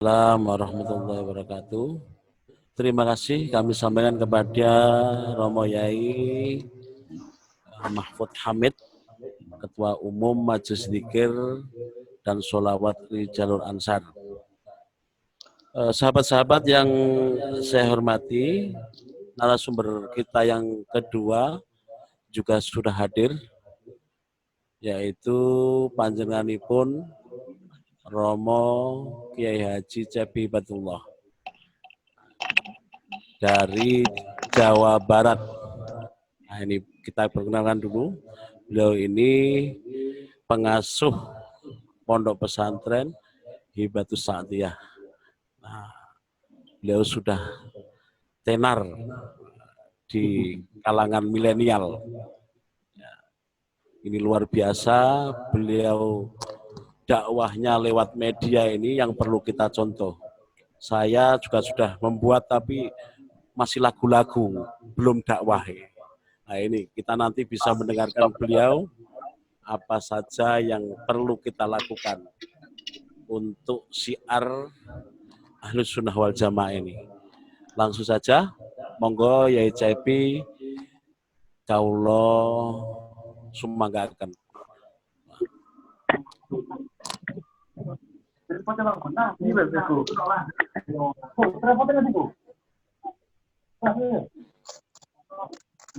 Assalamualaikum warahmatullahi wabarakatuh. Terima kasih kami sampaikan kepada Romo Yai Mahfud Hamid, Ketua Umum Majelis Zikir dan Sholawat di Jalur Ansar. Sahabat-sahabat yang saya hormati, narasumber kita yang kedua juga sudah hadir, yaitu panjenenganipun Romo Kiai Haji Cepi Batullah dari Jawa Barat. Nah, ini kita perkenalkan dulu. Beliau ini pengasuh Pondok Pesantren Hibatus Sa'diyah. Nah, beliau sudah tenar di kalangan milenial. Ini luar biasa, beliau dakwahnya lewat media ini yang perlu kita contoh. Saya juga sudah membuat tapi masih lagu-lagu, belum dakwah. Nah ini kita nanti bisa mendengarkan beliau apa saja yang perlu kita lakukan untuk syiar Ahlus Sunnah wal Jamaah ini. Langsung saja, monggo Yai Cepi kaulo sumanggaken.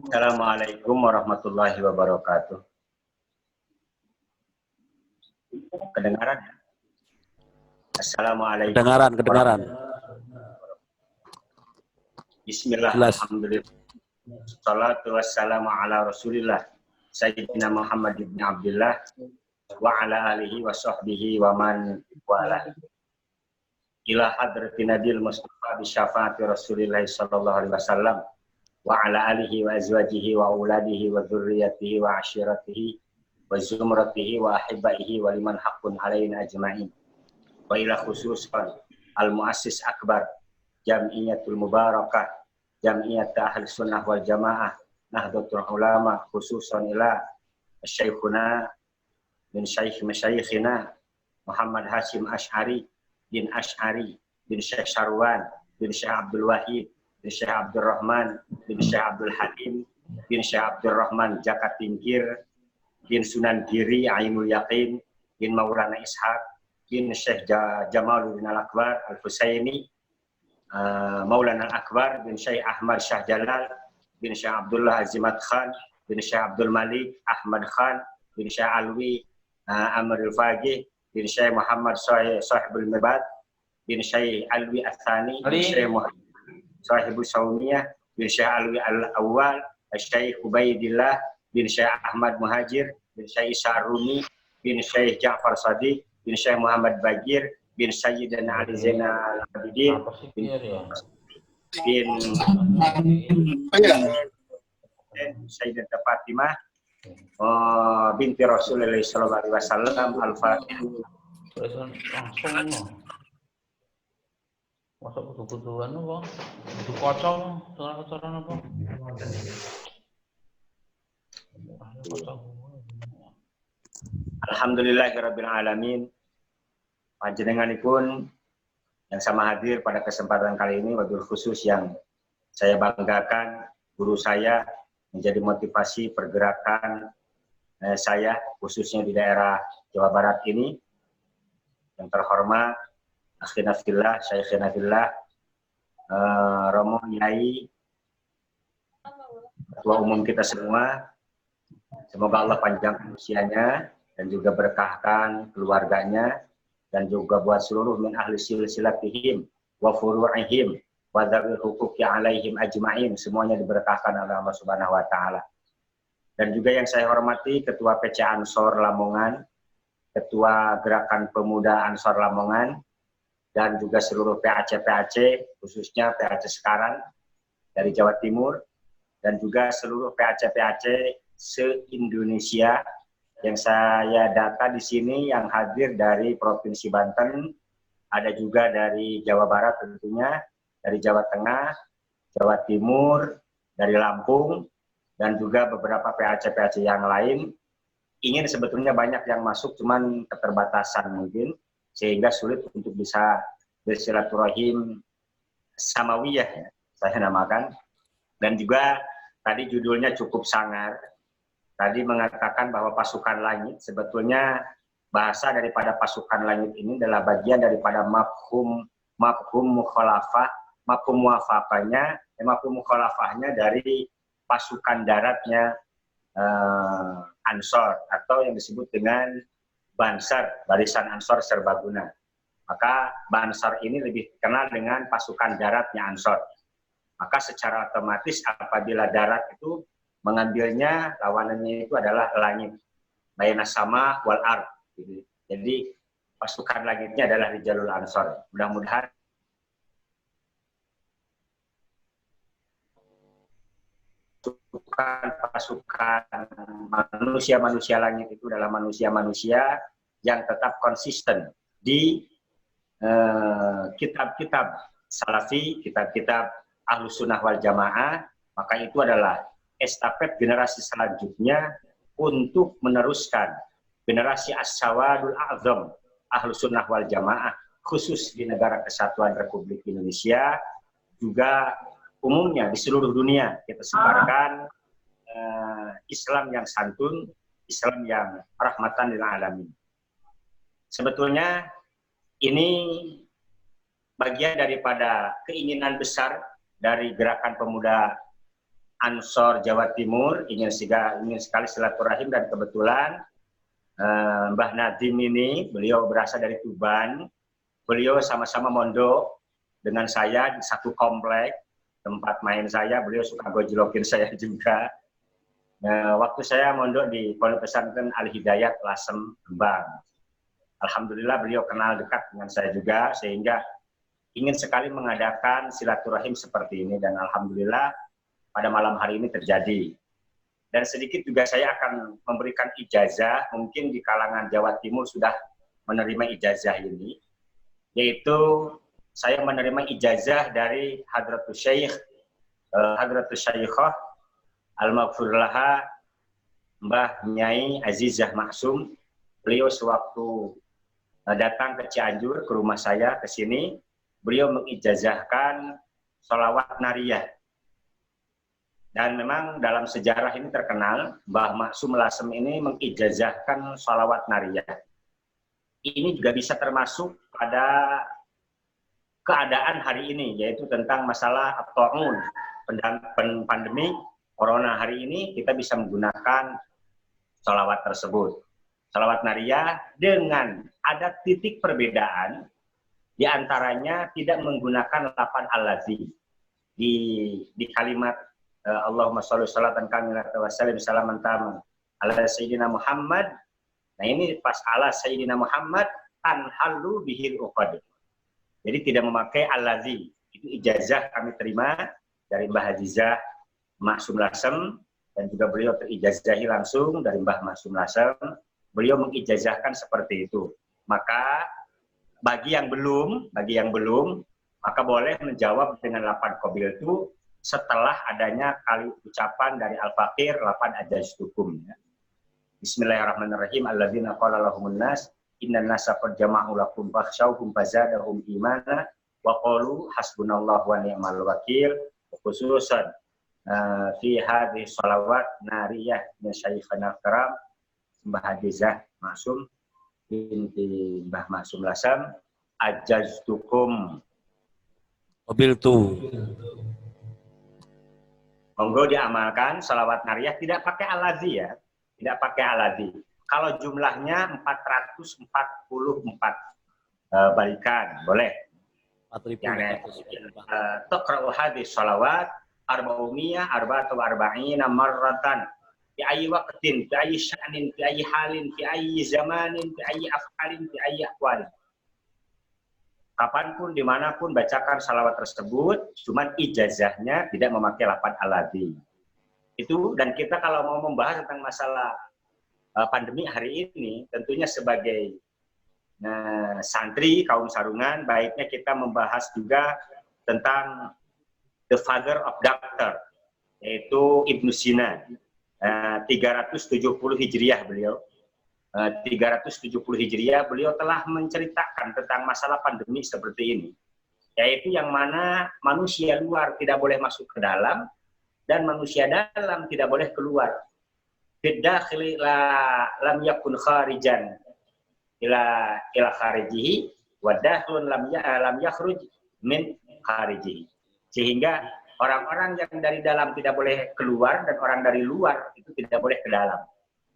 Assalamualaikum warahmatullahi wabarakatuh. Kedengaran? Assalamualaikum. Kedengaran. Bismillah, alhamdulillah. Salatu wassalamu ala rasulillah Sayyidina Muhammad ibn Abdullah wa ala alihi wa sahbihi wa man wala. Ila hadratin Nabil Mustafa bi syafaati Rasulillah sallallahu alaihi wasallam wa ala alihi wa azwajihi wa auladihi wa dzurriyyatihi wa ashiratihi wa zumratihi wa ahibbaihi wa liman haqqun alaina ajma'in. Wa ila khususan al-muassis akbar Jam'iyatul Mubarakah Jam'iyat Ahlus Sunnah wal Jamaah Nahdlatul Ulama, khususan ila Syekhuna bin Syekh Masyayikhina Muhammad Hashim Asy'ari bin Syekh Sarwan bin Syekh Abdul Wahid bin Syekh Abdul Rahman bin Syekh Abdul Halim bin Syekh Abdul Rahman Jakatingkir bin Sunan Giri Ainul Yaqin bin Maulana Ishaq bin Syekh Jamaluddin Al-Akbar Al-Husaini Maulana Al-Akbar bin Syekh Ahmad Syah Jalal bin Syekh Abdullah Azimat Khan bin Syekh Abdul Malik Ahmad Khan bin Syekh Alwi Amrul Faqih bin Syekh Muhammad Sahibul Mibad bin Syekh Alwi Athani bin Syekh Muhammad Sahibul Saumiyah bin Syekh Alwi Al-Awwal Syekh Ubaidillah bin Syekh Ahmad Muhajir bin Syekh Isa Rumi bin Syekh Ja'far Sadiq bin Syekh Muhammad Bagir bin Sayyidina Ali Zainal Abidin bin Sayyidah Fatimah binti Rasulullah sallallahu alaihi wasallam al-Fatihah. Masuk kudu-kuduan apa? Kudu kocok, cara-cara apa? Alhamdulillahirabbil alamin. Panjenenganipun yang sama hadir pada kesempatan kali ini, wabil khusus yang saya banggakan, guru saya menjadi motivasi pergerakan saya khususnya di daerah Jawa Barat ini. Yang terhormat akhina fillah, syekhina fillah, Romo Yai Ketua Umum kita semua. Semoga Allah panjangkan usianya dan juga berkahkan keluarganya, dan juga buat seluruh min ahli silsilatihim wa furu'ihim wa dzawil huquqi alaihim ajma'in, semuanya diberkahkan oleh Allah Subhanahu wa taala. Dan juga yang saya hormati Ketua PC Ansor Lamongan, Ketua Gerakan Pemuda Ansor Lamongan, dan juga seluruh PAC khususnya PAC Sekarang dari Jawa Timur, dan juga seluruh PAC se-Indonesia. Yang saya data di sini yang hadir dari Provinsi Banten, ada juga dari Jawa Barat tentunya, dari Jawa Tengah, Jawa Timur, dari Lampung, dan juga beberapa PAC yang lain. Ingin sebetulnya banyak yang masuk, cuman keterbatasan mungkin, sehingga sulit untuk bisa bersilaturahim samawiyah, ya, saya namakan. Dan juga tadi judulnya cukup sangar. Tadi mengatakan bahwa pasukan langit, sebetulnya bahasa daripada pasukan langit ini adalah bagian daripada mafhum mukhalafah, mafhum mukhalafahnya dari pasukan daratnya Ansor, atau yang disebut dengan Bansar, Barisan Ansor Serbaguna. Maka Bansar ini lebih dikenal dengan pasukan daratnya Ansor. Maka secara otomatis apabila darat itu mengambilnya, lawanannya itu adalah langit. Bayna sama wal ard. Jadi pasukan langitnya adalah Rijalul Ansor. Mudah-mudahan pasukan manusia-manusia langit itu adalah manusia-manusia yang tetap konsisten di kitab-kitab salafi, kitab-kitab Ahlus Sunnah wal Jamaah. Maka itu adalah estafet generasi selanjutnya untuk meneruskan generasi As-Sawadul A'zam Ahlus Sunnah wal Jamaah, khusus di Negara Kesatuan Republik Indonesia, juga umumnya di seluruh dunia kita sebarkan Islam yang santun, Islam yang rahmatan lil alamin. Sebetulnya ini bagian daripada keinginan besar dari Gerakan Pemuda Ansor Jawa Timur, ingin sekali silaturahim, dan kebetulan Mbah Nadim ini, beliau berasal dari Tuban, beliau sama-sama mondok dengan saya di satu komplek tempat main saya, beliau suka gojlokin saya juga. Waktu saya mondok di Pondok Pesantren Al Hidayat Lasem, Rembang. Alhamdulillah beliau kenal dekat dengan saya juga, sehingga ingin sekali mengadakan silaturahim seperti ini, dan alhamdulillah pada malam hari ini terjadi. Dan sedikit juga saya akan memberikan ijazah, mungkin di kalangan Jawa Timur sudah menerima ijazah ini, yaitu saya menerima ijazah dari Hadratus Syekh, Hadratus Syekhah Al-Maghfurlaha Mbah Nyai Azizah Maksum. Beliau sewaktu datang ke Cianjur, ke rumah saya, ke sini, beliau mengijazahkan sholawat nariyah. Dan memang dalam sejarah ini terkenal, Mbah Maksum Lasem ini mengijazahkan sholawat nariyah. Ini juga bisa termasuk pada keadaan hari ini, yaitu tentang masalah at-ta'un, pandemi corona hari ini, kita bisa menggunakan sholawat tersebut. Sholawat nariyah dengan ada titik perbedaan, diantaranya tidak menggunakan lafaz allazi di kalimat Allahumma sholli sholatan kamilatan wa sallim salaman taman ala sayyidina Muhammad. Nah ini pas ala sayyidina Muhammad tanhalu bihil uqad. Jadi tidak memakai allazi. Itu ijazah kami terima dari Mbah Azizah Maksum Lasem, dan juga beliau terijazahi langsung dari Mbah Maksum Lasem. Beliau mengijazahkan seperti itu. Maka bagi yang belum, maka boleh menjawab dengan lapan qabil itu setelah adanya kali ucapan dari Al-Fakir lapan ajaztukum. Bismillahirrahmanirrahim. Alladzina qala lahumun nas innan nasa qad jama'u lakum fakhshawhum fazadahum imana wa qalu hasbunallahu wa ni'mal wakil. Khususan fi hadhihi shalawat nariyah min syayikhana al-karam Mbah Azizah Maksum binti Mbah Maksum Lasem, ajaztukum Qabiltu. Monggo diamalkan shalawat nariyah, tidak pakai alazi ya, tidak pakai alazi. Kalau jumlahnya 444 balikan, boleh. 4.444. Taqra'u hadhihi shalawat arba'umiyah arba'atu arba'ina marratan fi ayyi waqtin, fi ayyi sya'nin, fi ayyi halin, fi ayyi zamanin, fi ayyi af'alin, fi ayyi aqwalin. Kapanpun, dimanapun bacakan salawat tersebut, cuman ijazahnya tidak memakai lafaz alladzi. Itu, dan kita kalau mau membahas tentang masalah pandemi hari ini, tentunya sebagai santri kaum sarungan, baiknya kita membahas juga tentang the father of doctor, yaitu Ibnu Sina, 370 Hijriah beliau. 370 Hijriah, beliau telah menceritakan tentang masalah pandemi seperti ini, yaitu yang mana manusia luar tidak boleh masuk ke dalam dan manusia dalam tidak boleh keluar. Fid-dakhili lam yakun kharijan ila kharijihi wa dakhilun lam yakhruj min kharijihi. Sehingga orang-orang yang dari dalam tidak boleh keluar dan orang dari luar itu tidak boleh ke dalam.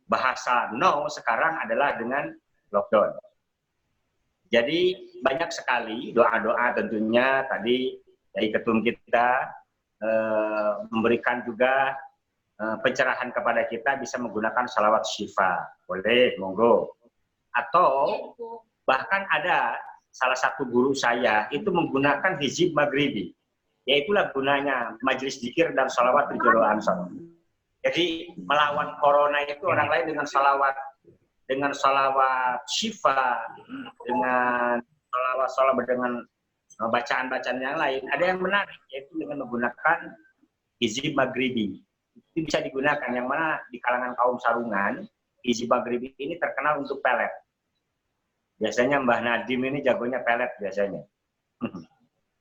Bahasa no sekarang adalah dengan lockdown. Jadi banyak sekali doa-doa tentunya tadi dari ketum kita memberikan juga pencerahan kepada kita bisa menggunakan salawat syifa. Boleh, monggo. Atau bahkan ada salah satu guru saya itu menggunakan hizib maghribi. Yaitulah gunanya majelis zikir dan salawat Rijal Ansor. Jadi melawan corona itu orang lain dengan salawat syifa, dengan salawat dengan bacaan-bacaan yang lain. Ada yang menarik yaitu dengan menggunakan hizib maghribi. Itu bisa digunakan yang mana di kalangan kaum sarungan hizib maghribi ini terkenal untuk pelet. Biasanya Mbah Nadim ini jagonya pelet biasanya.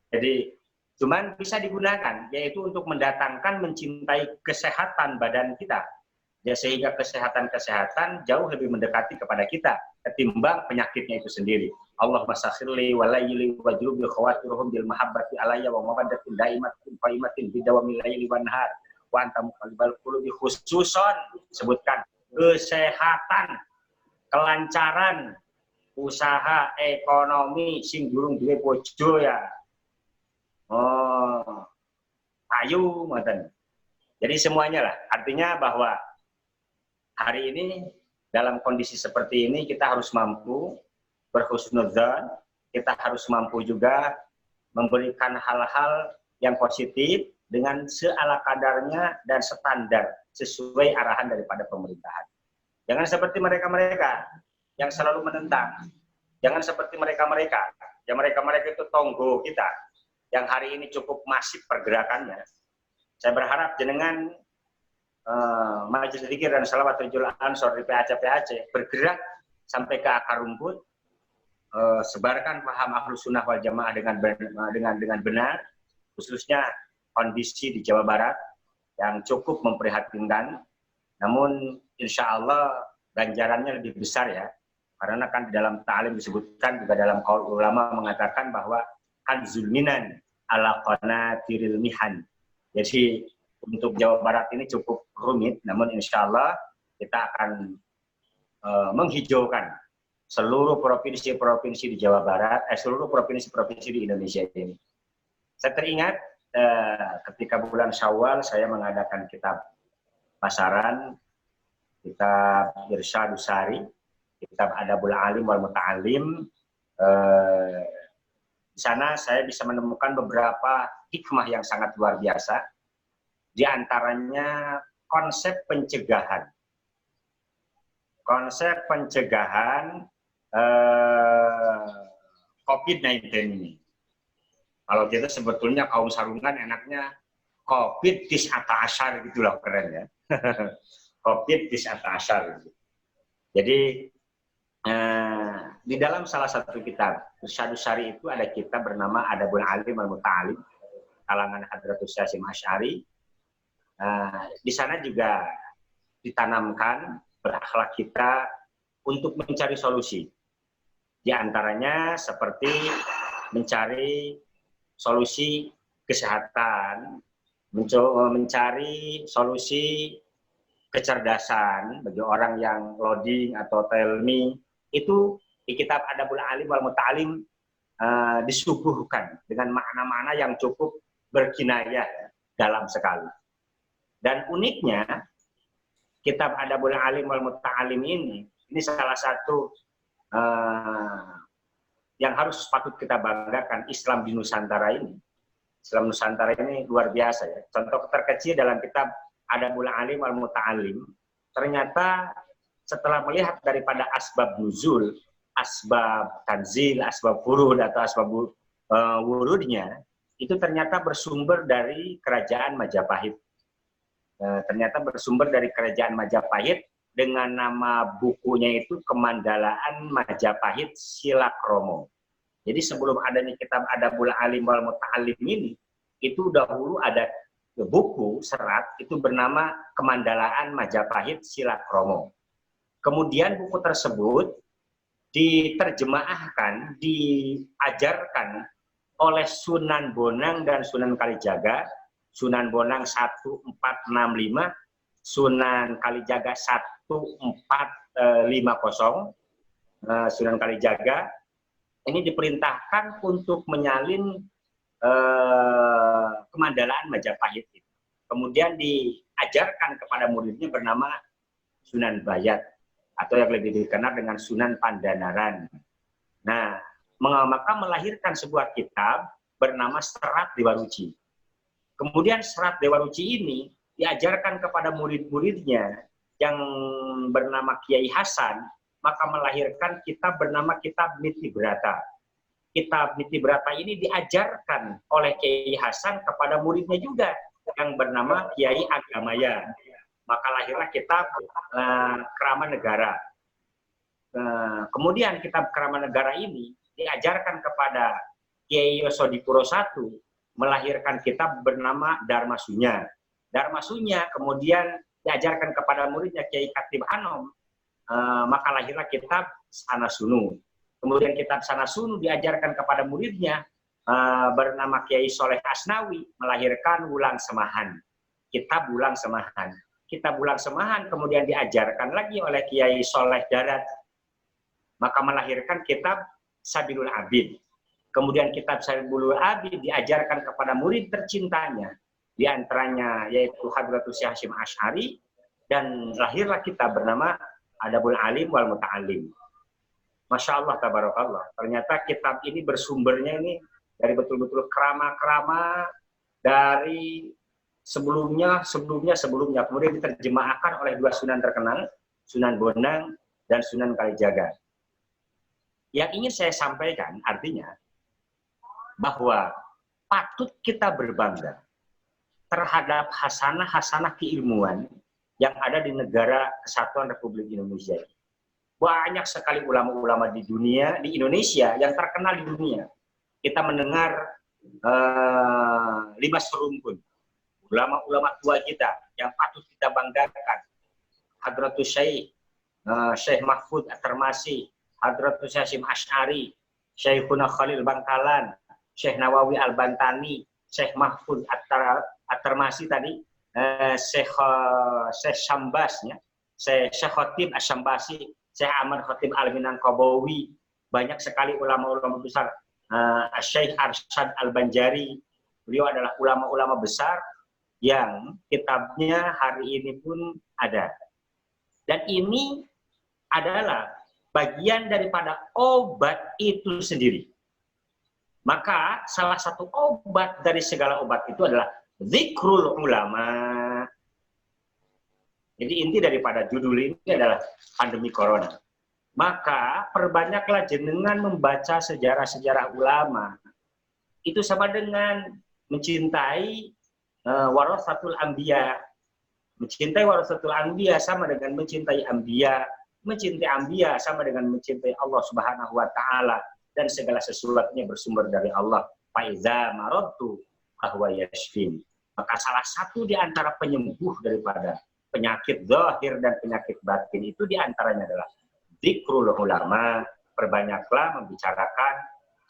Jadi cuman bisa digunakan, yaitu untuk mendatangkan, mencintai kesehatan badan kita. Ya, sehingga kesehatan jauh lebih mendekati kepada kita ketimbang penyakitnya itu sendiri. Allahumma sakhirli wa layli wa jurubi khawatiruhum bil mahabbati alayya wa mawadatin daimatin qaimatin bidawamil layli wa nahar wa anta muqallibal qulubi khususon. Sebutkan kesehatan, kelancaran usaha ekonomi sing durung duwe bojo ya. Oh, ayu, ngoten. Jadi semuanya lah. Artinya bahwa hari ini dalam kondisi seperti ini kita harus mampu berhusnudzon, kita harus mampu juga memberikan hal-hal yang positif dengan seala kadarnya dan standar sesuai arahan daripada pemerintahan. Jangan seperti mereka-mereka yang selalu menentang. Jangan seperti mereka-mereka. Ya mereka-mereka itu tonggo kita. Yang hari ini cukup masif pergerakannya. Saya berharap jenengan Majelis Zikir dan Salawat Rijal Ansor di PAC bergerak sampai ke akar rumput, sebarkan paham Ahlus Sunnah wal Jamaah dengan benar, khususnya kondisi di Jawa Barat yang cukup memprihatinkan. Namun insya Allah ganjarannya lebih besar ya, karena kan di dalam ta'lim disebutkan juga dalam qaul ulama mengatakan bahwa kanzul minan ala qanatiril mihan. Jadi untuk Jawa Barat ini cukup rumit, namun insya Allah kita akan menghijaukan seluruh provinsi-provinsi di Jawa Barat, seluruh provinsi-provinsi di Indonesia ini. Saya teringat ketika bulan Syawal saya mengadakan kitab pasaran, kitab Irsyadus Sari, kitab Adabul Alim wal Muta'alim. Di sana saya bisa menemukan beberapa hikmah yang sangat luar biasa. Di antaranya konsep pencegahan. Konsep pencegahan COVID-19 ini. Kalau kita sebetulnya kaum sarungan enaknya COVID-19 gitu loh, keren ya. COVID-19 gitu. Jadi di dalam salah satu kitab Irsyadus Sari itu ada kitab bernama Adabul Alim wal Muta'alim kalangan Hadratus Syasim Asy'ari. Di sana juga ditanamkan berakhlak kita untuk mencari solusi. Di antaranya seperti mencari solusi kesehatan, mencari solusi kecerdasan bagi orang yang loading atau tell me. Itu di kitab Adabul Alim wal Muta'alim disuguhkan dengan makna-makna yang cukup berkinayah dalam sekali. Dan uniknya kitab Adabul Alim wal Muta'alim ini salah satu yang harus patut kita banggakan. Islam di Nusantara ini, Islam Nusantara ini luar biasa ya. Contoh terkecil dalam kitab Adabul Alim wal Muta'alim, ternyata setelah melihat daripada asbab nuzul, asbab tanzil, asbab furud atau asbab wurudnya, itu ternyata bersumber dari kerajaan Majapahit. Ternyata bersumber dari kerajaan Majapahit dengan nama bukunya itu Kemandalaan Majapahit Silakromo. Jadi sebelum adanya kitab Adabul Alim wal Muta'allim ini, itu dahulu ada buku serat itu bernama Kemandalaan Majapahit Silakromo. Kemudian buku tersebut diterjemahkan, diajarkan oleh Sunan Bonang dan Sunan Kalijaga. Sunan Bonang 1465, Sunan Kalijaga 1450. Sunan Kalijaga ini diperintahkan untuk menyalin Kemandalaan Majapahit. Kemudian diajarkan kepada muridnya bernama Sunan Bayat, atau yang lebih dikenal dengan Sunan Pandanaran. Nah, maka melahirkan sebuah kitab bernama Serat Dewa Ruci. Kemudian Serat Dewa Ruci ini diajarkan kepada murid-muridnya yang bernama Kiai Hasan, maka melahirkan kitab bernama Kitab Niti Brata. Kitab Niti Brata ini diajarkan oleh Kiai Hasan kepada muridnya juga yang bernama Kiai Agamaya. Maka lahirlah kitab Krama Negara. Kemudian kitab Krama Negara ini diajarkan kepada Kiai Yosodipuro I, melahirkan kitab bernama Dharma Sunya. Dharma Sunya kemudian diajarkan kepada muridnya Kiai Khatib Anom, maka lahirlah kitab Sanasunu. Kemudian kitab Sanasunu diajarkan kepada muridnya bernama Kiai Soleh Asnawi, melahirkan Wulang Semahan. Kitab Wulang Semahan. Kitab Wulang Semahan kemudian diajarkan lagi oleh Kiai Soleh Darat, maka melahirkan kitab Sabilul Abid. Kemudian kitab Sabilul Abid diajarkan kepada murid tercintanya, di antaranya yaitu Hadratus Syekh Hasyim Asy'ari, dan lahirlah kitab bernama Adabul Alim wal Muta'allim. Masya Allah, tabarakallah. Ternyata kitab ini bersumbernya ini dari betul-betul kerama-kerama dari sebelumnya. Kemudian diterjemahkan oleh dua sunan terkenal, Sunan Bonang dan Sunan Kalijaga. Yang ingin saya sampaikan artinya bahwa patut kita berbangga terhadap hasanah-hasanah keilmuan yang ada di negara Kesatuan Republik Indonesia. Banyak sekali ulama-ulama di dunia, di Indonesia yang terkenal di dunia. Kita mendengar 5 serumpun ulama-ulama tua kita yang patut kita banggakan. Hadratus Syekh Mahfud At-Tirmidzi, Hadratus Syekh Hasyim Asy'ari, Syekhuna Khalil Bangkalan, Syekh Nawawi Al-Bantani, Syekh Mahfud At-Tirmidzi tadi, Syekh Syambasnya, Syekh Khatib Asy-Syambasi, Syekh Ahmad Khatib Al-Minangkabawi, banyak sekali ulama-ulama besar. Syekh Arsyad Al-Banjari, beliau adalah ulama-ulama besar yang kitabnya hari ini pun ada. Dan ini adalah bagian daripada obat itu sendiri. Maka salah satu obat dari segala obat itu adalah zikrul ulama. Jadi inti daripada judul ini adalah pandemi corona. Maka perbanyaklah jenengan membaca sejarah-sejarah ulama. Itu sama dengan mencintai warasatul anbiya. Mencintai warasatul anbiya sama dengan mencintai anbiya. Mencintai anbiya sama dengan mencintai Allah Subhanahu wa taala, dan segala sesuatunya bersumber dari Allah. Faiza maradtu bahwa yashfin. Maka salah satu di antara penyembuh daripada penyakit zahir dan penyakit batin itu di antaranya adalah zikrul ulama. Perbanyaklah membicarakan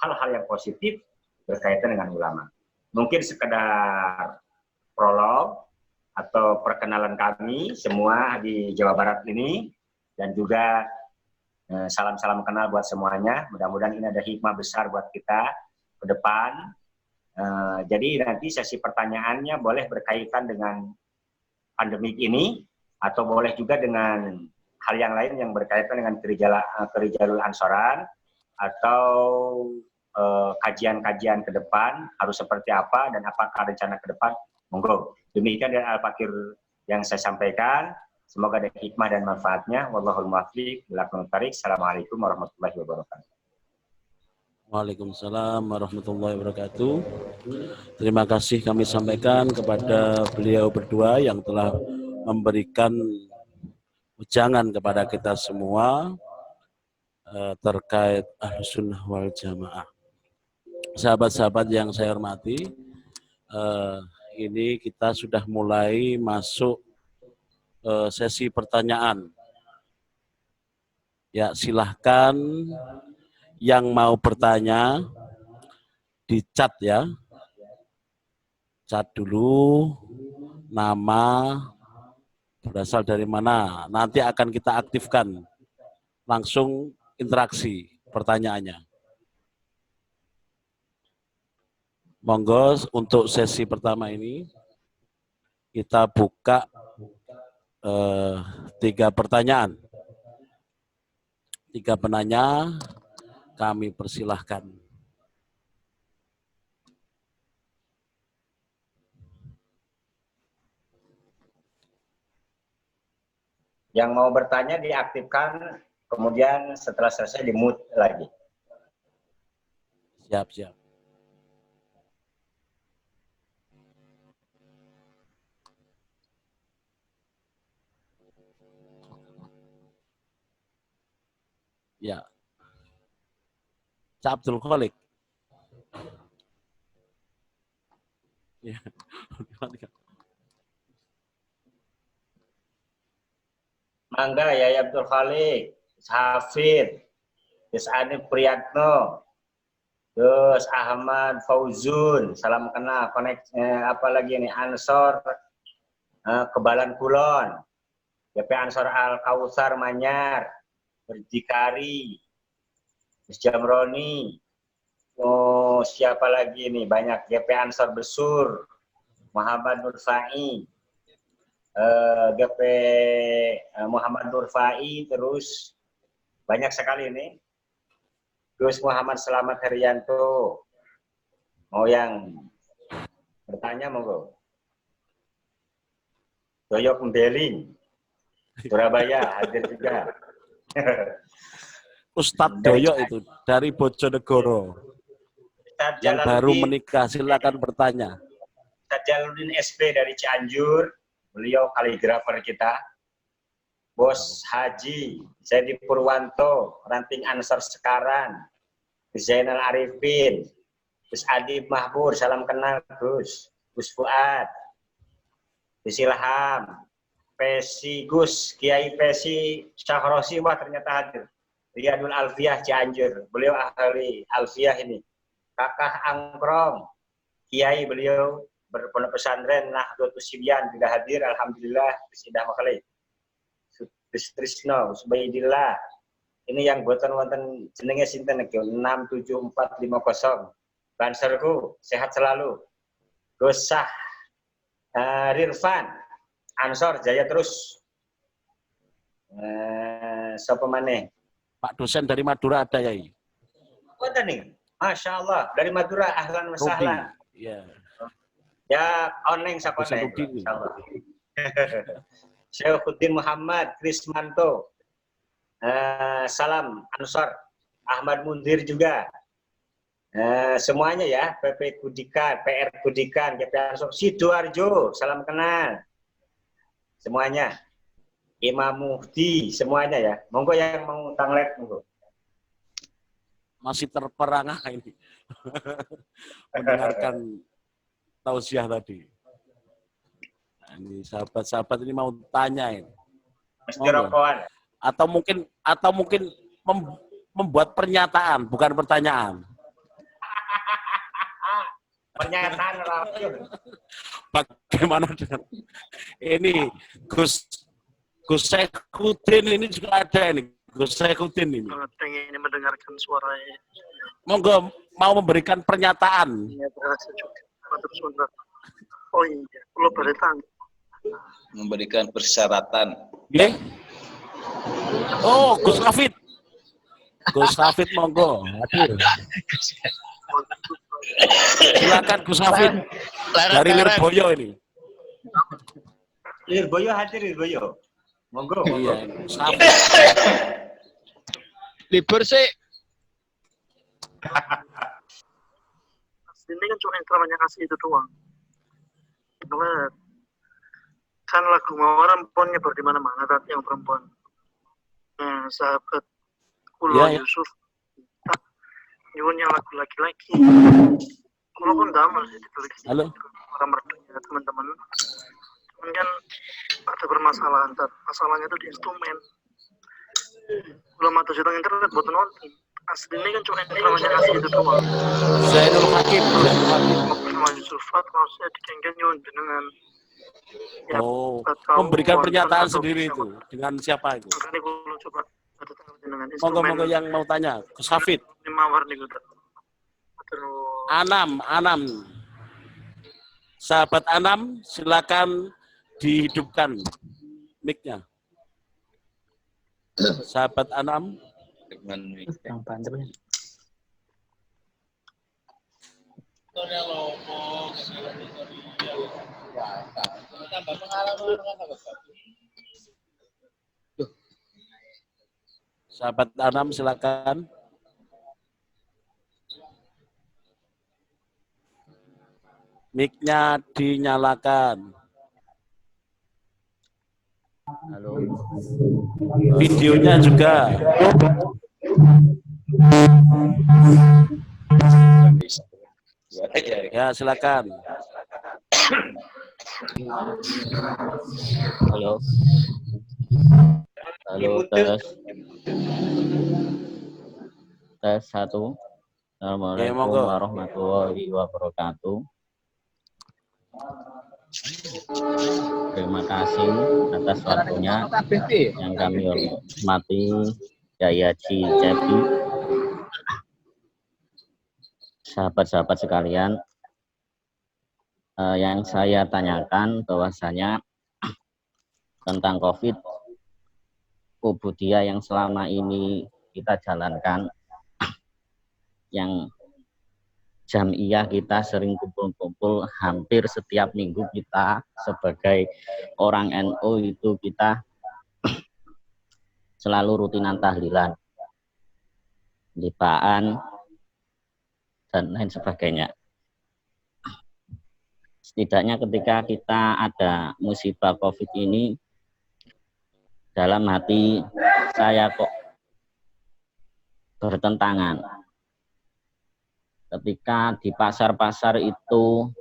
hal-hal yang positif berkaitan dengan ulama. Mungkin sekedar prolog atau perkenalan kami semua di Jawa Barat ini, dan juga salam-salam kenal buat semuanya. Mudah-mudahan ini ada hikmah besar buat kita ke depan. Jadi nanti sesi pertanyaannya boleh berkaitan dengan pandemik ini, atau boleh juga dengan hal yang lain yang berkaitan dengan Kerijalul Ansoran, atau kajian-kajian ke depan harus seperti apa dan apakah rencana ke depan. Monggo. Demikian dari Al-Fakir yang saya sampaikan. Semoga ada hikmah dan manfaatnya. Wallahul muwaffiq. Assalamualaikum warahmatullahi wabarakatuh. Waalaikumsalam warahmatullahi wabarakatuh. Terima kasih kami sampaikan kepada beliau berdua yang telah memberikan ujangan kepada kita semua terkait Ahlussunnah wal Jamaah. Sahabat-sahabat yang saya hormati, ini kita sudah mulai masuk sesi pertanyaan. Ya, silahkan yang mau bertanya di chat ya. Chat dulu, nama, berasal dari mana. Nanti akan kita aktifkan langsung interaksi pertanyaannya. Monggo untuk sesi pertama ini kita buka 3 pertanyaan. 3 penanya kami persilahkan. Yang mau bertanya diaktifkan, kemudian setelah selesai di-mute lagi. Siap. Ya. Cak Abdul Khalik. Ya. Mangga ya Abdul Khalik, Hafid, Gus Anif Priyatno, Gus Ahmad Fauzun, salam kenal, apa lagi nih, Ansor Kebalan Kulon, GP Ansor Al Kausar Manyar, Berdikari, Gus Jamroni, oh siapa lagi nih, banyak, GP Ansor Besur, Muhammad Nurfai, GP Muhammad Nurfai, terus banyak sekali nih. Gus Muhammad Selamat Herianto, mau yang bertanya monggo. Doyok Mbeling, Surabaya hadir juga. Ustadz Doyok itu dari Bojonegoro yang baru menikah, silakan bertanya. Ustadz Jaludin SP dari Cianjur, beliau kaligrafer kita. Bos Haji Zedi Purwanto, Ranting Ansor Sekaran, Zainal Arifin, Gus Adib Mahmur, salam kenal Gus Fuad, Gus Ilham, Pesi Gus, Kiai Pesi Syahrosi, wah ternyata hadir. Riyadul Alfiyah Cianjur, beliau ahli Alfiyah ini. Kakak Angkrong, Kiai beliau berpondok pesantren Nahdlatul Sibyan tidak hadir, alhamdulillah sudah makhluk. Trisno, Subaidillah. Ini yang buatan wonten jenenge sinten iki 67450. Banserku sehat selalu. Gosah Rirfan Ansor jaya terus. Sapa maneh? Pak dosen dari Madura ada ya? Wonten nih. Masya Allah, dari Madura ahlan wa sahlan. Iya. Ya oneng sapa neng. Insyaallah. Syekhuddin Muhammad Krismanto, salam Ansor, Ahmad Mundir juga, semuanya ya, PP Kudikan, PR Kudikan, GP Ansor, Sidoarjo, salam kenal, semuanya, Imam Mufti, semuanya ya, monggo yang mau tanglet, monggo. Masih terperangah ini, mendengarkan tausiah tadi. Ini sahabat-sahabat ini mau tanya ini. Atau mungkin membuat pernyataan, bukan pertanyaan. Pernyataan Bagaimana dengan ini Gus Saifuddin ini juga ada ini. Gus Saifuddin ini. Pengen mendengarkan suara. Monggo mau memberikan pernyataan. Iya, berasa juga. Oh iya, perlu bertanya. Memberikan persyaratan. Oke. Oh, Gus Hafid. Gus Hafid monggo hadir. Silakan Gus Hafid dari Lirboyo ini. Lirboyo hadir Lirboyo. Monggo. Iya, Gus Hafid. Libur sih. Ini kan cuma yang teramanya kasih itu doang. Benar. Kan lagu Mawar pon nyebar di mana-mana tadi yang perempuan. Nah, sahabat Kulo Ya, ya. Yusuf nyuwun yang lagu laki-laki. Kulo pun damel sih ditulis Halo. orang merdunya teman-teman. Cuman kan ada permasalahan. Masalahnya itu di instrumen. Belum ada situng internet buat nonton. Asli ini kan cuma namanya asli itu doang. Zainul Hakim. Sama Yusufat kalau saya dikengken nyuwun dengan ya, Oh, tahu memberikan wonten pernyataan atau sendiri bisa, itu. Dengan siapa itu? makanya kulo coba ada tahu dengan instrumen Monggo-monggo yang mau tanya. Ke Safid. ini Mawar nih gitu. Terus Anam. Sahabat Anam, silakan dihidupkan mic-nya. Sahabat Anam. Dengan Sahabat Anam, silakan. Mic-nya dinyalakan. Halo. Videonya juga. Ya, silakan. Halo. Halo, tes. Tes 1. Assalamualaikum monggo. warahmatullahi wabarakatuh. Terima kasih atas waktunya yang kami hormati Yai Haji Cepi. Sahabat-sahabat sekalian, yang saya tanyakan bahwasanya tentang COVID, ubudiyah yang selama ini kita jalankan, yang jamiah kita sering kumpul-kumpul hampir setiap minggu, kita sebagai orang NU itu kita selalu rutinan tahlilan, lipaan, dan lain sebagainya. Setidaknya ketika kita ada musibah COVID ini, dalam hati saya kok bertentangan. Ketika di pasar-pasar itu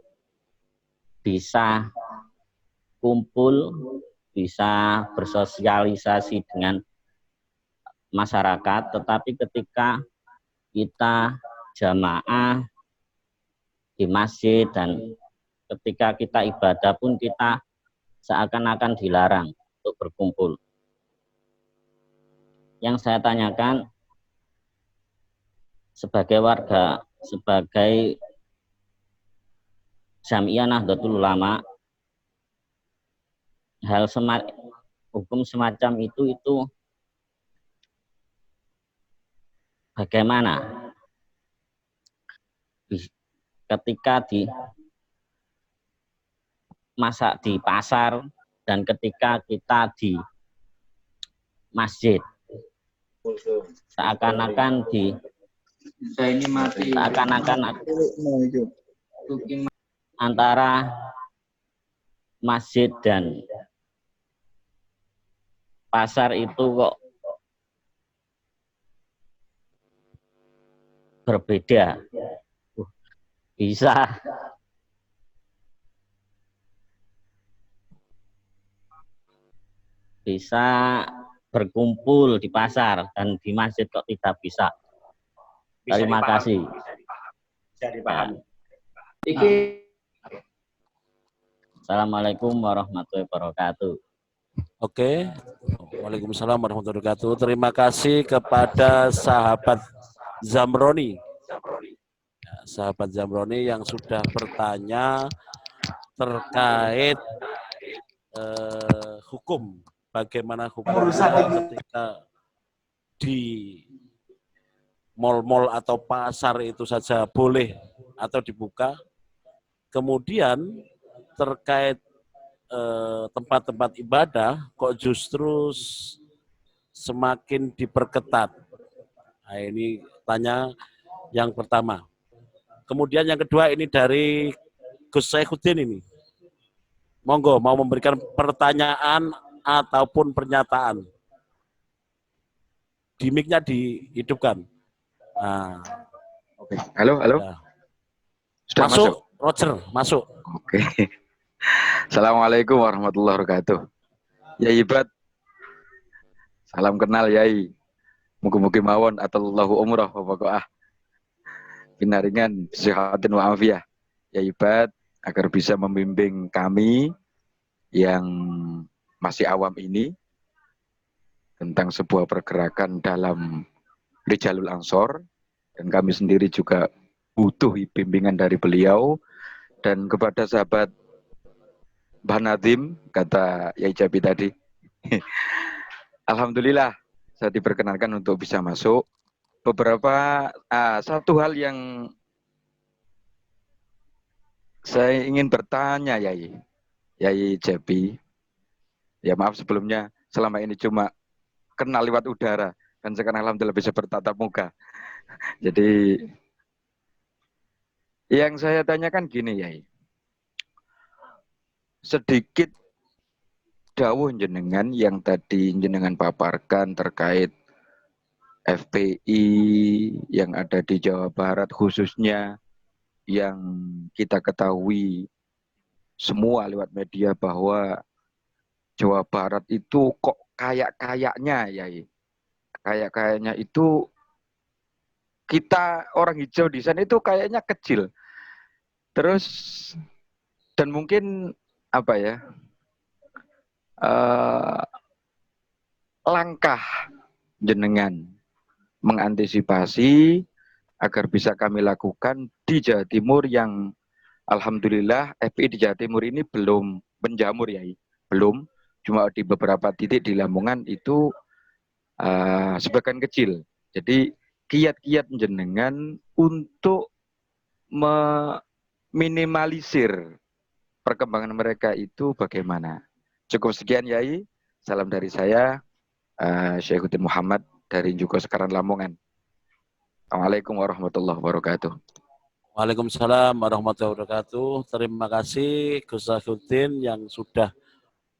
bisa kumpul, bisa bersosialisasi dengan masyarakat, tetapi ketika kita jamaah di masjid dan ketika kita ibadah pun kita seakan-akan dilarang untuk berkumpul. Yang saya tanyakan sebagai warga, sebagai Jamiah Nahdlatul Ulama, hukum semacam itu bagaimana ketika di pasar dan ketika kita di masjid, seakan-akan antara masjid dan pasar itu kok berbeda. Bisa berkumpul di pasar dan di masjid kok tidak bisa. Terima kasih. Bisa dipahami. Assalamualaikum warahmatullahi wabarakatuh. Oke. Waalaikumsalam warahmatullahi wabarakatuh. Terima kasih kepada sahabat Zamroni. Ya, sahabat Zamroni yang sudah bertanya terkait hukum. Bagaimana hukum ketika di mal-mal atau pasar itu saja boleh atau dibuka. Kemudian terkait tempat-tempat ibadah kok justru semakin diperketat. Nah, ini tanya yang pertama. Kemudian yang kedua ini dari Gus Saifuddin ini. Monggo mau memberikan pertanyaan ataupun pernyataan. Di mic-nya dihidupkan. Nah, Oke. Halo, halo. ya. Sudah masuk? Roger, masuk. Oke. Assalamualaikum warahmatullahi wabarakatuh. Yai Bat. Salam kenal Yai. Mugi-mugi mawon atallahu umrah wa baqaah. Pinaringan sehatin wa afiyah. Yai Bat agar bisa membimbing kami yang masih awam ini tentang sebuah pergerakan dalam Rijalul Ansor, dan kami sendiri juga butuh bimbingan dari beliau. Dan kepada sahabat Mbah Nadim, kata Yai Jabi tadi, alhamdulillah saya diperkenankan untuk bisa masuk. Satu hal yang saya ingin bertanya Yai Jabi, ya maaf sebelumnya, selama ini cuma kenal lewat udara, dan sekarang alhamdulillah bisa bertatap muka. Jadi yang saya tanyakan gini Yai, sedikit dawuh jenengan yang tadi jenengan paparkan terkait FPI yang ada di Jawa Barat, khususnya yang kita ketahui semua lewat media bahwa Jawa Barat itu kok kayaknya Yai, kayaknya itu kita orang hijau di sana itu kayaknya kecil. Terus dan mungkin apa ya, langkah jenengan mengantisipasi agar bisa kami lakukan di Jawa Timur yang alhamdulillah FPI di Jawa Timur ini belum menjamur Yai, belum, cuma di beberapa titik di Lamongan itu sebagian kecil. Jadi kiat-kiat jenengan untuk meminimalisir perkembangan mereka itu bagaimana? Cukup sekian Yai. Salam dari saya, Syekhuddin Muhammad dari Juko Sekaran Lamongan. Assalamualaikum warahmatullahi wabarakatuh. Waalaikumsalam warahmatullahi wabarakatuh. Terima kasih Gus Syekhuddin yang sudah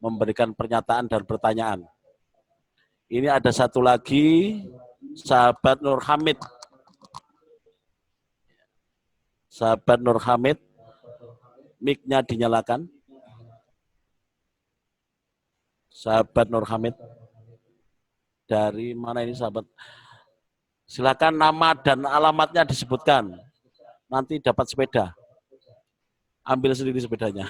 memberikan pernyataan dan pertanyaan. Ini ada satu lagi, sahabat Nur Hamid. Sahabat Nur Hamid, mic-nya dinyalakan. Sahabat Nur Hamid. Dari mana ini sahabat? Silakan nama dan alamatnya disebutkan. Nanti dapat sepeda. Ambil sendiri sepedanya.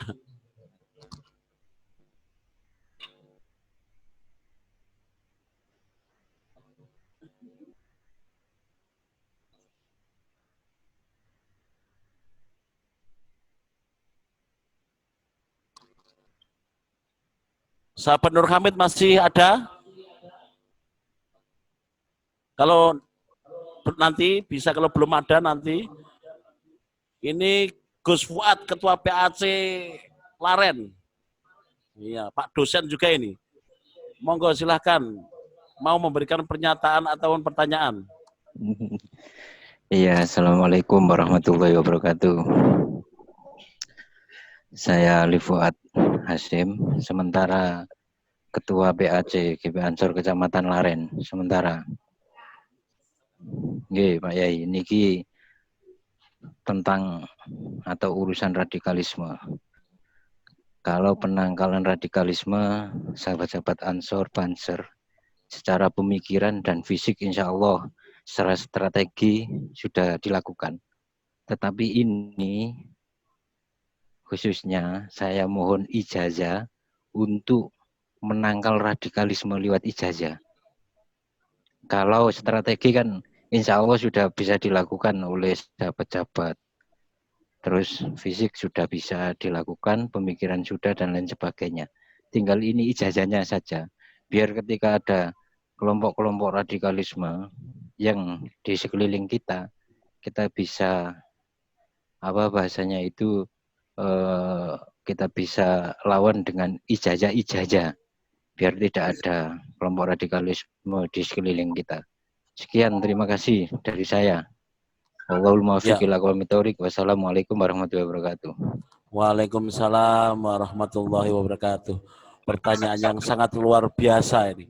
Sahabat Nur Hamid masih ada? Kalau nanti bisa, kalau belum ada nanti. Ini Gus Fuad, Ketua PAC Laren. Iya, Pak dosen juga ini. Monggo silahkan. Mau memberikan pernyataan atau pertanyaan. Iya, Assalamualaikum warahmatullahi wabarakatuh. Saya Ali Fuad Hasim, sementara Ketua PAC GP Ansor Kecamatan Laren, sementara. Nggih, Pak Yai, niki tentang atau urusan radikalisme. Kalau penangkalan radikalisme, sahabat-sahabat Ansor, Banser, secara pemikiran dan fisik insya Allah secara strategi sudah dilakukan. Tetapi ini khususnya saya mohon ijazah untuk menangkal radikalisme lewat ijazah. Kalau strategi kan insya Allah sudah bisa dilakukan oleh sahabat-sahabat. Terus fisik sudah bisa dilakukan, pemikiran sudah dan lain sebagainya. Tinggal ini ijazahnya saja. Biar ketika ada kelompok-kelompok radikalisme yang di sekeliling kita bisa apa bahasanya itu kita bisa lawan dengan ijazah-ijazah. Biar tidak ada kelompok radikalisme di sekeliling kita. Sekian, terima kasih dari saya. Wallahul muwaffiq ila aqwamit thoriq. Wassalamualaikum warahmatullahi wabarakatuh. Waalaikumsalam warahmatullahi wabarakatuh. Pertanyaan yang sangat luar biasa ini.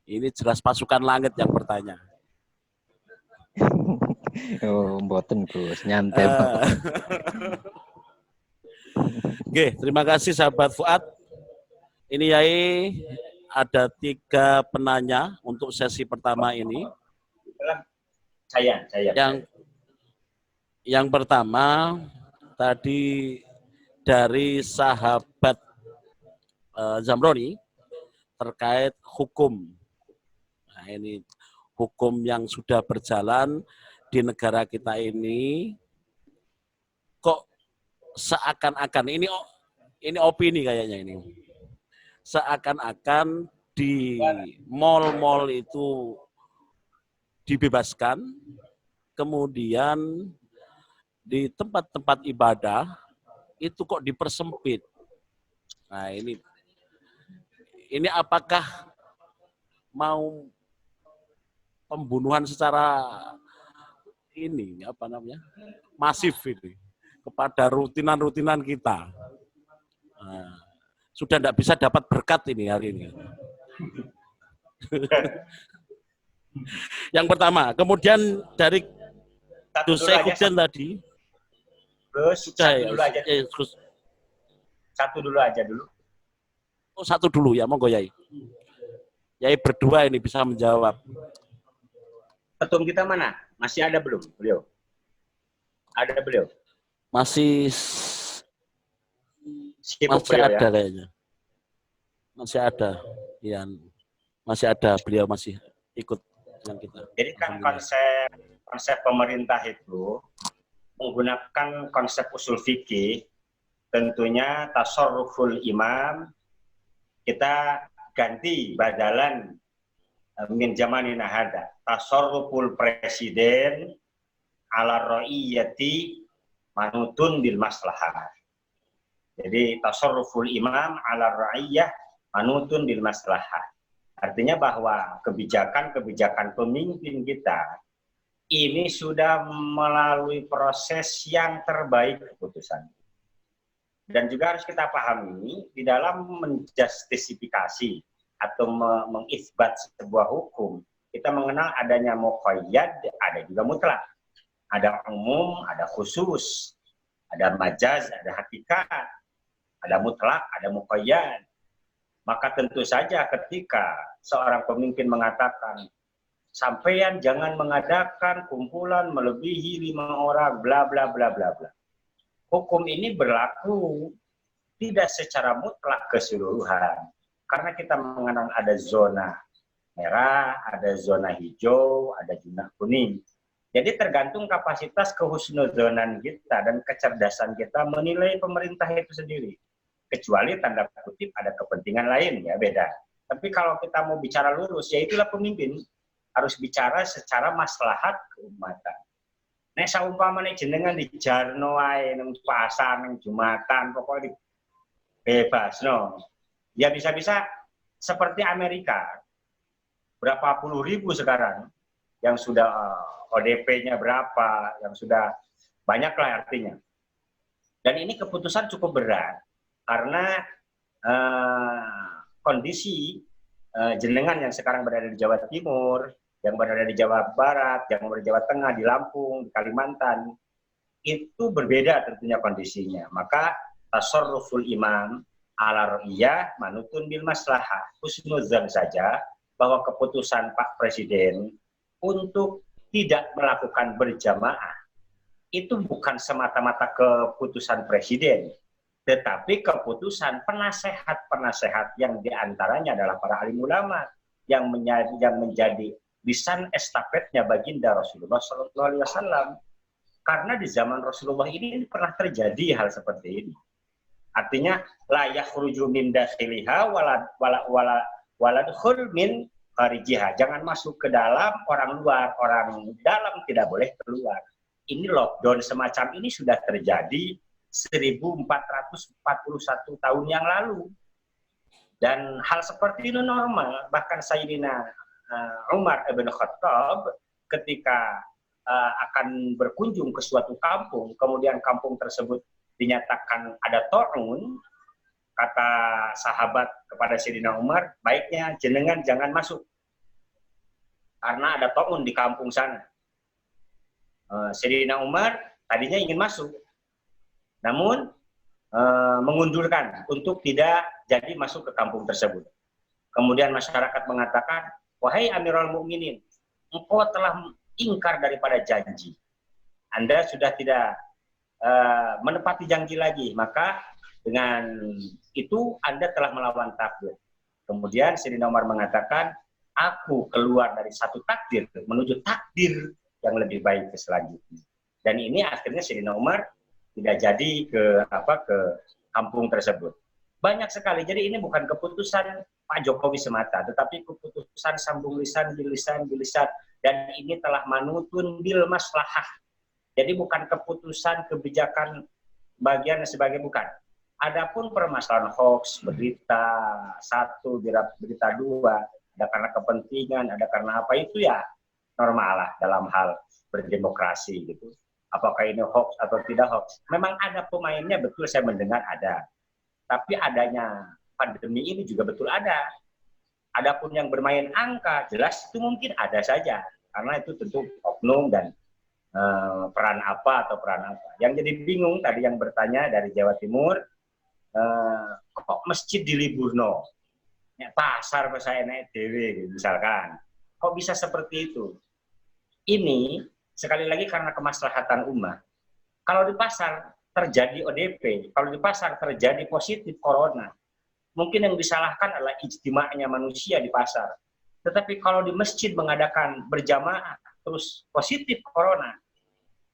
Ini jelas pasukan langit yang bertanya. Oh, mboten Gus, nyantai. Oke, terima kasih sahabat Fuad. Ini Yai ada 3 penanya untuk sesi pertama ini. Saya. Yang pertama tadi dari sahabat Zamroni terkait hukum. Nah, ini hukum yang sudah berjalan di negara kita ini kok seakan-akan ini opini kayaknya ini. Seakan-akan di mal-mal itu dibebaskan, kemudian di tempat-tempat ibadah itu kok dipersempit. Nah, ini apakah mau pembunuhan secara masif ini kepada rutinan-rutinan kita. Nah, sudah tidak bisa dapat berkat ini hari ini. Yang pertama, kemudian dari Dusekujen tadi. Satu dulu aja dulu. Oh, satu dulu ya, monggo Yai. Yai berdua ini bisa menjawab. Ketum kita mana? Masih ada belum beliau? Ada beliau? Masih beliau, ada ya? kayaknya. Masih ada. Ya, masih ada, beliau masih ikut dengan kita. Jadi kan konsep pemerintah itu menggunakan konsep usul fikih, tentunya tasarruful imam kita ganti badalan min zamanina hada. Tasarruful presiden ala ra'iyati manutun bil maslahah. Jadi tasarruful imam ala ra'iyah manutun bil maslahah. Artinya bahwa kebijakan-kebijakan pemimpin kita ini sudah melalui proses yang terbaik keputusan. Dan juga harus kita pahami di dalam menjustifikasi atau mengisbat sebuah hukum, kita mengenal adanya muqayyad, ada juga mutlak. Ada umum, ada khusus, ada majaz, ada hakikat, ada mutlak, ada muqayyad. Maka tentu saja ketika seorang pemimpin mengatakan, sampeyan jangan mengadakan kumpulan melebihi 5 orang, bla bla bla bla bla. Hukum ini berlaku tidak secara mutlak keseluruhan. Karena kita mengenal ada zona merah, ada zona hijau, ada zona kuning. Jadi tergantung kapasitas kehusnudzonan kita dan kecerdasan kita menilai pemerintah itu sendiri. Kecuali tanda kutip ada kepentingan lain, ya beda. Tapi kalau kita mau bicara lurus, ya itulah pemimpin. Harus bicara secara maslahat keumatan. Nek saumpamane jenengan di jarno ae nang pasar nang Jumatan pokoknya bebas no. Ya bisa-bisa seperti Amerika. Berapa puluh ribu sekarang yang sudah ODP-nya berapa, yang sudah banyak lah artinya. Dan ini keputusan cukup berat karena kondisi jenengan yang sekarang berada di Jawa Timur, yang berada di Jawa Barat, yang berada di Jawa Tengah, di Lampung, di Kalimantan, itu berbeda tentunya kondisinya. Maka tasarruful imam ala ra'iyah manutun bil maslahah. Husnudzan saja bahwa keputusan Pak Presiden untuk tidak melakukan berjamaah itu bukan semata-mata keputusan Presiden, tetapi keputusan penasehat-penasehat yang diantaranya adalah para alim ulama yang menjadi lisan estafetnya baginda Rasulullah SAW. Karena di zaman Rasulullah ini pernah terjadi hal seperti ini. Artinya la yakhruju min dakhiliha waladkhul min kharijiha. Jangan masuk ke dalam, orang luar, orang dalam tidak boleh keluar. Ini lockdown semacam ini sudah terjadi 1441 tahun yang lalu. Dan hal seperti itu normal. Bahkan Sayyidina Umar ibn Khattab ketika akan berkunjung ke suatu kampung, kemudian kampung tersebut dinyatakan ada ta'un, kata sahabat kepada Sayyidina Umar, baiknya jenengan jangan masuk. Karena ada ta'un di kampung sana. Sayyidina Umar tadinya ingin masuk, namun mengundurkan untuk tidak jadi masuk ke kampung tersebut. Kemudian masyarakat mengatakan, wahai Amirul Mukminin, engkau telah ingkar daripada janji. Anda sudah tidak menepati janji lagi, maka dengan itu Anda telah melawan takdir. Kemudian Sayyidina Umar mengatakan, aku keluar dari satu takdir menuju takdir yang lebih baik ke selanjutnya. Dan ini akhirnya Sayyidina Umar tidak jadi ke kampung tersebut. Banyak sekali. Jadi ini bukan keputusan Pak Jokowi semata, tetapi keputusan sambung lisan, bilisan, dan ini telah manutun bil maslahah. Jadi bukan keputusan kebijakan bagian dan sebagainya, bukan. Adapun permasalahan hoax, berita satu, berita dua, ada karena kepentingan, ada karena apa, itu ya normal lah dalam hal berdemokrasi gitu. Apakah ini hoax atau tidak hoax? Memang ada pemainnya, betul, saya mendengar ada. Tapi adanya pandemi ini juga betul ada. Adapun yang bermain angka, jelas itu mungkin ada saja. Karena itu tentu oknum dan peran apa atau peran apa. Yang jadi bingung tadi yang bertanya dari Jawa Timur, kok masjid diliburno? Ya, pasar pas saya naik dewe misalkan. Kok bisa seperti itu? Ini sekali lagi karena kemaslahatan umat. Kalau di pasar terjadi ODP, kalau di pasar terjadi positif corona, mungkin yang disalahkan adalah ijtima'nya manusia di pasar. Tetapi kalau di masjid mengadakan berjamaah terus positif corona,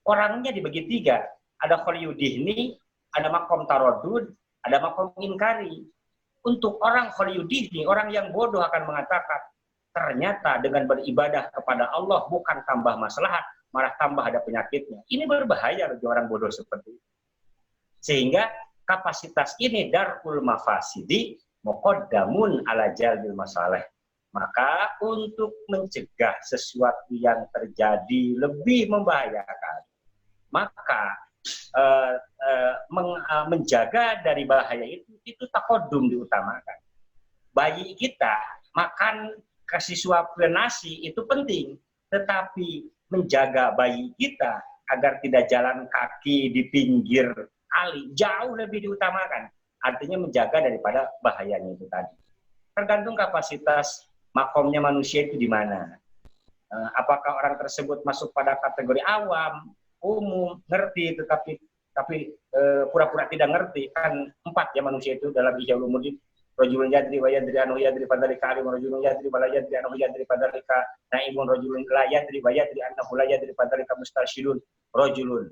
orangnya dibagi tiga. Ada kholiyudihni, ada makom tarodud, ada makom inkari. Untuk orang kholiyudihni, orang yang bodoh akan mengatakan, ternyata dengan beribadah kepada Allah bukan tambah maslahat, malah tambah ada penyakitnya. Ini berbahaya bagi orang bodoh seperti itu. Sehingga kapasitas ini darul mafasidi muqaddamun ala jalbil masalah. Maka untuk mencegah sesuatu yang terjadi lebih membahayakan, maka menjaga dari bahaya itu takodum diutamakan. Bayi kita makan, kasih suap nasi itu penting, tetapi menjaga bayi kita agar tidak jalan kaki di pinggir kali jauh lebih diutamakan. Artinya menjaga daripada bahayanya itu tadi. Tergantung kapasitas makomnya manusia itu di mana. Apakah orang tersebut masuk pada kategori awam, umum, ngerti, tetapi pura-pura tidak ngerti. Kan 4 ya manusia itu dalam Ihya Ulumuddin. Rajulun yadri wa yadri anhu yadri fadzalika alim, rajulun yadri wa la yadri anhu yadri fadzalika naimun, rajulun la yadri wa yadri anhu la yadri fadzalika mustarsyidun, rajulun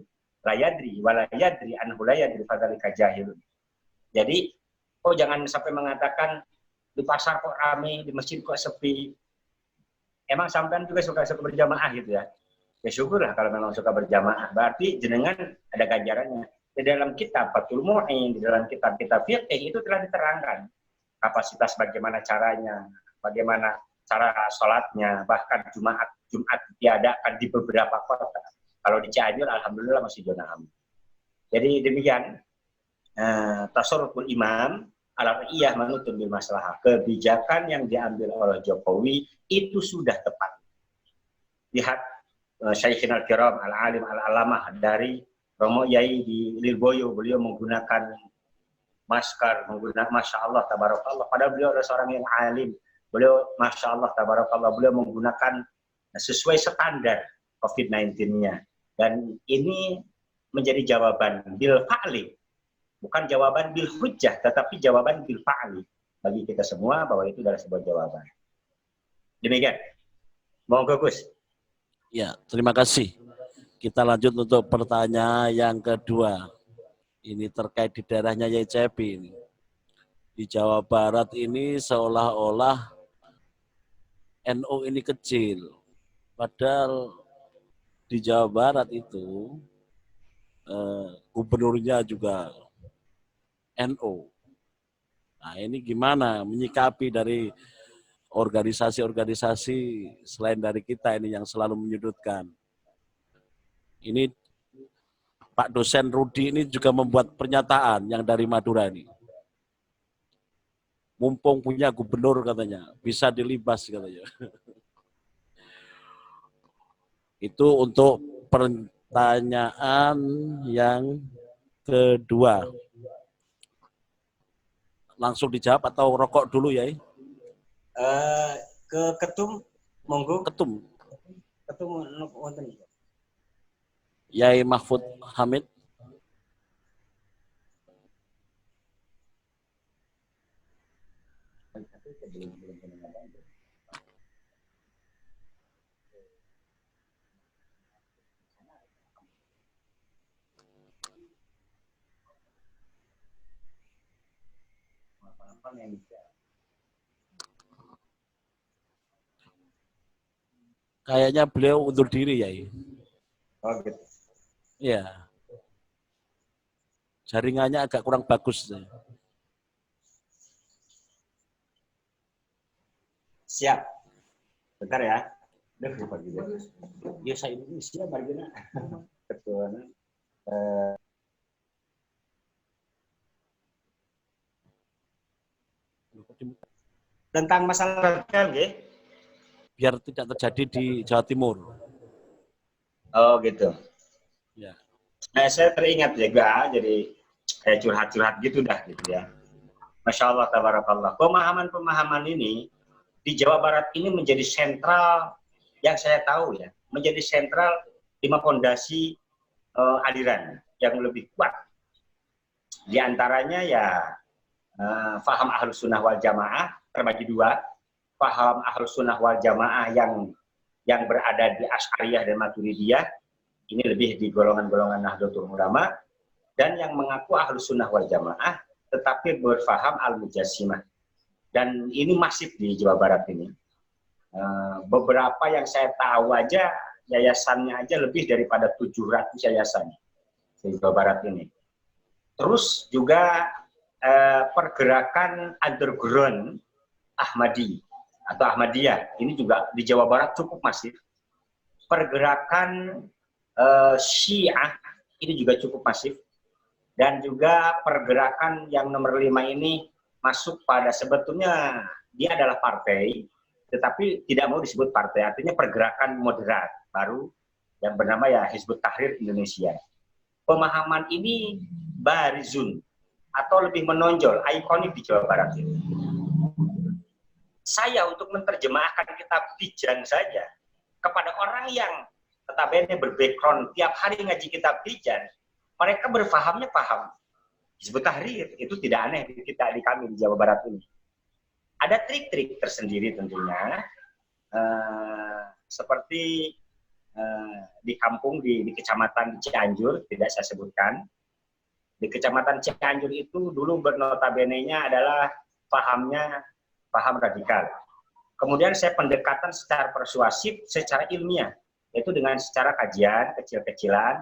la yadri wa la yadri anhu la yadri fadzalika jahilun. Jadi, jangan sampai mengatakan di pasar kok rame, di masjid kok sepi. Emang sampean juga suka berjamaah gitu ya? Ya syukurlah kalau memang suka berjamaah. Berarti jenengan ada ganjarannya. Di dalam kitab Fathul Mu'in, di dalam kitab-kitab fiqih itu telah diterangkan kapasitas bagaimana caranya, bagaimana cara sholatnya, bahkan Jumat diadakan di beberapa kota. Kalau di Cianjur, alhamdulillah masih zona aman. Jadi demikian tasarruful imam ala ra'iyah manutun bil maslahah. Kebijakan yang diambil oleh Jokowi itu sudah tepat. Lihat Syaikhina al-Kiram al-Alim al-Alamah dari Romo Yai di Lirboyo, beliau menggunakan masker, menggunakan Masya Allah, Tabarakallah. Padahal beliau adalah seorang yang alim. Beliau Masya Allah, Tabarakallah, beliau menggunakan sesuai standar COVID-19-nya. Dan ini menjadi jawaban bil fa'li. Bukan jawaban bil hujjah, tetapi jawaban bil fa'li. Bagi kita semua bahwa itu adalah sebuah jawaban. Demikian. Monggo Gus. Ya, terima kasih. Kita lanjut untuk pertanyaan yang kedua. Ini terkait di daerahnya Yai Cepi ini. Di Jawa Barat ini seolah-olah NU ini kecil. Padahal di Jawa Barat itu gubernurnya juga NU. Nah ini gimana menyikapi dari organisasi-organisasi selain dari kita ini yang selalu menyudutkan. Ini Pak dosen Rudi ini juga membuat pernyataan yang dari Madura ini. Mumpung punya gubernur katanya, bisa dilibas katanya. Itu untuk pertanyaan yang kedua. Langsung dijawab atau rokok dulu ya? Ke ketum, monggo. Ketum. Ketum wonten. Yai Mahfud Hamid. Kayaknya beliau undur diri ya. Oh gitu. Iya. Jaringannya agak kurang bagus. Siap. Bentar ya. Ya saya Indonesia bagaimana? Betul. Tentang masalah radikal, nggih? Biar tidak terjadi di Jawa Timur. Oh gitu. Ya. Saya teringat juga, jadi kayak curhat-curhat gitu dah gitu ya. Masya Allah, tabarakallah. Pemahaman-pemahaman ini di Jawa Barat ini menjadi sentral yang saya tahu ya, menjadi sentral 5 fondasi aliran yang lebih kuat. Di antaranya ya faham Ahlus Sunnah wal Jamaah terbagi 2, faham Ahlus Sunnah wal Jamaah yang berada di Asy'ariyah dan Maturidiyah, ini lebih di golongan-golongan Nahdlatul Ulama, dan yang mengaku Ahlus Sunnah wal Jamaah tetapi berfaham Al-Mujassimah. Dan ini masif di Jawa Barat ini. Beberapa yang saya tahu aja, yayasannya aja lebih daripada 700 yayasan di Jawa Barat ini. Terus juga pergerakan underground Ahmadi atau Ahmadiyah, ini juga di Jawa Barat cukup masif. Pergerakan Syiah ini juga cukup masif. Dan juga pergerakan yang nomor 5 ini masuk pada sebetulnya dia adalah partai, tetapi tidak mau disebut partai, artinya pergerakan moderat baru yang bernama ya Hizbut Tahrir Indonesia. Pemahaman ini barizun atau lebih menonjol, ikonik di Jawa Barat ini. Saya untuk menerjemahkan kitab Tijan saja kepada orang yang notabene berbackground tiap hari ngaji kitab Tijan, mereka berfahamnya paham Hizbut Tahrir, itu tidak aneh di kami di Jawa Barat ini. Ada trik-trik tersendiri tentunya, seperti di kampung di kecamatan Cianjur, tidak saya sebutkan. Di kecamatan Cianjur itu dulu bernotabene-nya adalah paham radikal. Kemudian saya pendekatan secara persuasif, secara ilmiah, yaitu dengan secara kajian kecil-kecilan,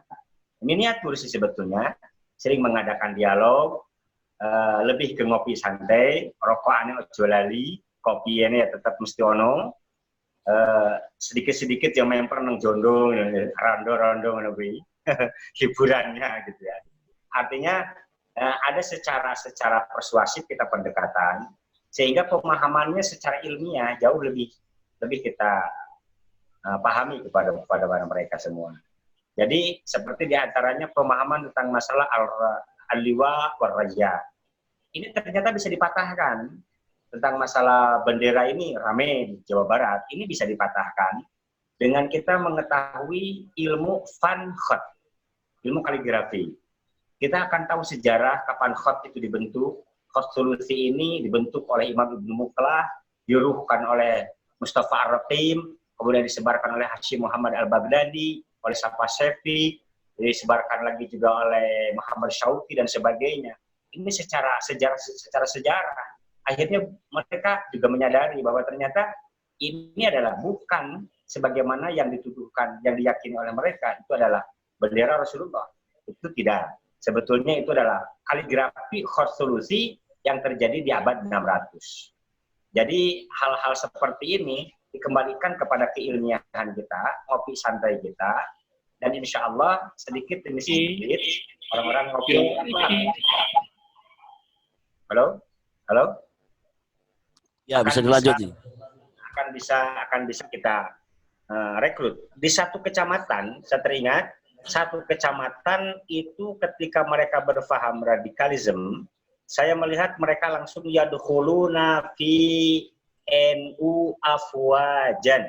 miniatur sih sebetulnya, sering mengadakan dialog, lebih ke ngopi santai, rokokannya ojo lali, kopi ini ya tetap mesti ono, sedikit-sedikit yang memper nang jondo, rondo lebih hiburannya gitu ya. Artinya ada secara persuasif kita pendekatan, sehingga pemahamannya secara ilmiah jauh lebih kita pahami kepada mereka semua. Jadi seperti diantaranya pemahaman tentang masalah al-liwa wal-raja. Ini ternyata bisa dipatahkan. Tentang masalah bendera ini rame di Jawa Barat. Ini bisa dipatahkan dengan kita mengetahui ilmu fan khot, ilmu kaligrafi. Kita akan tahu sejarah kapan khot itu dibentuk. Khot sulusi ini dibentuk oleh Imam Ibnu Muqlah, diruhkan oleh Mustafa Ar-Ratim, kemudian disebarkan oleh Hashim Muhammad Al-Baghdadi, oleh Safa Syafiq, disebarkan lagi juga oleh Muhammad Syauqi dan sebagainya. Ini secara sejarah. Akhirnya mereka juga menyadari bahwa ternyata ini adalah bukan sebagaimana yang dituduhkan, yang diyakini oleh mereka itu adalah bendera Rasulullah. Itu tidak. Sebetulnya itu adalah kaligrafi khot solusi yang terjadi di abad 600. Jadi hal-hal seperti ini dikembalikan kepada keilmiahan kita, ngopi santai kita, dan insya Allah sedikit demi sedikit orang-orang ngopi. Halo, halo. Ya, bisa dilanjuti. Akan bisa kita rekrut. Di satu kecamatan, saya teringat, satu kecamatan itu ketika mereka berfaham radikalisme, saya melihat mereka langsung yadkhuluna fi NU afwajan.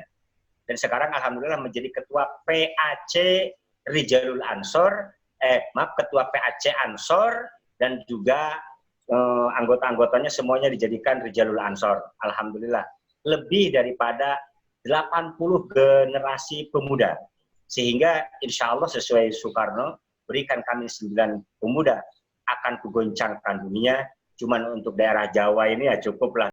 Dan sekarang alhamdulillah menjadi ketua PAC Rijalul Ansor, ketua PAC Ansor, dan juga anggota-anggotanya semuanya dijadikan Rijalul Ansor. Alhamdulillah. Lebih daripada 80 generasi pemuda. Sehingga insya Allah sesuai Soekarno, berikan kami 9 pemuda, akan kugoncangkan dunia. Cuman untuk daerah Jawa ini ya cukuplah.